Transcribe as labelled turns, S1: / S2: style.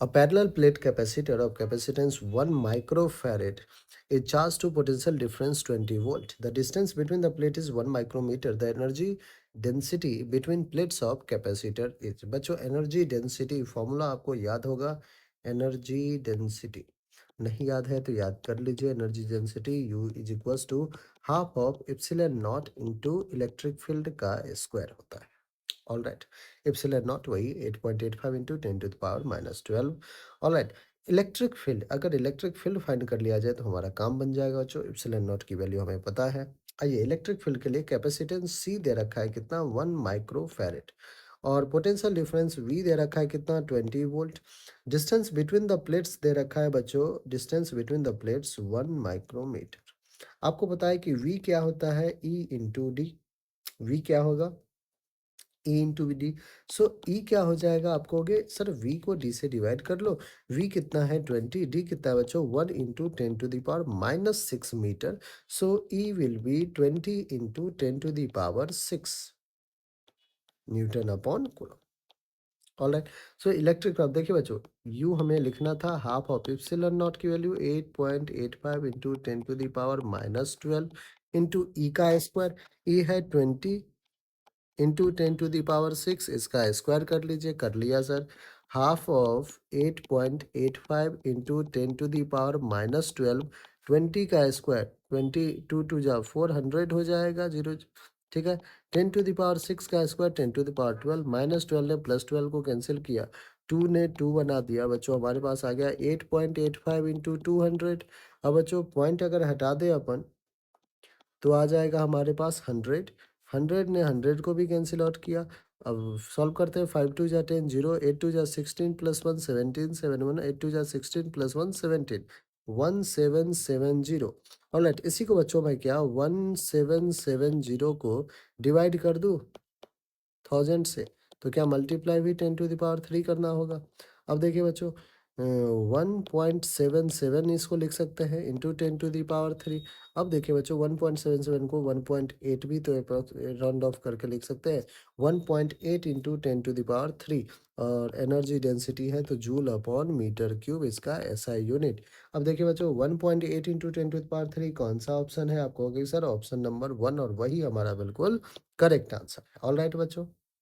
S1: A parallel plate capacitor of capacitance 1 microfarad is charged to potential difference 20 volt. The distance between the plate is 1 micrometer. The energy density between plates of capacitor is, बच्चों energy density formula आपको याद होगा। Energy density नहीं याद है तो याद कर लीजिए। Energy density U is equals to half of epsilon not into electric field का स्क्वायर होता है। ऑल राइट, एप्सिलॉन नॉट वही 8.85 into 10 to the power -12। All right, electric field, अगर इलेक्ट्रिक फील्ड फाइंड कर लिया जाए तो हमारा काम बन जाएगा बच्चों। एप्सिलॉन नॉट की वैल्यू हमें पता है। आइए, इलेक्ट्रिक फील्ड के लिए कैपेसिटेंस सी दे रखा है कितना, 1 माइक्रो फैरेड, और पोटेंशियल डिफरेंस वी दे रखा है कितना, 20 volt. Distance between the plates दे रखा है बच्चों, distance between the plates 1 micrometre. आपको पता है कि वी क्या होता है, ई इंटू डी। वी क्या होगा, ई इंटू डी। सो ई क्या हो जाएगा, आप कहोगे सर वी को डी से डिवाइड कर लो। वी कितना है 20, डी कितना है बच्चों 1 into 10 to the power -6 metre. So E will be 20 into 10 to the power 6 newton upon coulomb. Alright, so electric, अब देखिए बच्चों, यू हमें लिखना था हाफ ऑफ इप्सिलॉन नॉट की value 8.85 into 10 to the power -12 into E का square. ई है 20 into 10 to the power 6, इसका स्क्वायर कर लीजिए। कर लिया sir. Half of 8.85 into 10 to the power -12, 20 का स्क्वायर, 22 टू जा 400 हो जाएगा, जीरो। ठीक है। 10 to the power 6 का स्क्वायर, 10 to the power 12, -12 ने +12 को कैंसिल किया, 2 ने 2 बना दिया बच्चों। हमारे पास आ गया 8.85 इंटू 200। अब बच्चों पॉइंट अगर हटा दें अपन तो आ जाएगा हमारे पास 100। 100 ने 100 को भी कैंसिल आउट किया। अब सॉल्व करते हैं। 5 2 जा 10, 0, 8 2 जा 16 +1 17 7 1, 8 2 जा 16 +1 17, 1770। ऑलराइट, इसी को बच्चों मैं क्या 1770 को डिवाइड कर दूं 1000 से, तो क्या मल्टीप्लाई भी 10 to the power 3 करना होगा। अब देखिए बच्चों, 1.77 इसको लिख सकते हैं इंटू 10 to the power 3। अब देखिए बच्चों, 1.77 को 1.8 भी तो राउंड ऑफ करके लिख सकते हैं, 1.8 इंटू 10 to the power 3। और एनर्जी डेंसिटी है तो जूल अपॉन मीटर क्यूब इसका एसआई यूनिट। अब देखिए बच्चों, 1.8 इंटू 10 to the power 3 कौन सा ऑप्शन है, आप कहोगे सर ऑप्शन नंबर 1, और वही हमारा बिल्कुल करेक्ट आंसर है। ऑल राइट बच्चों।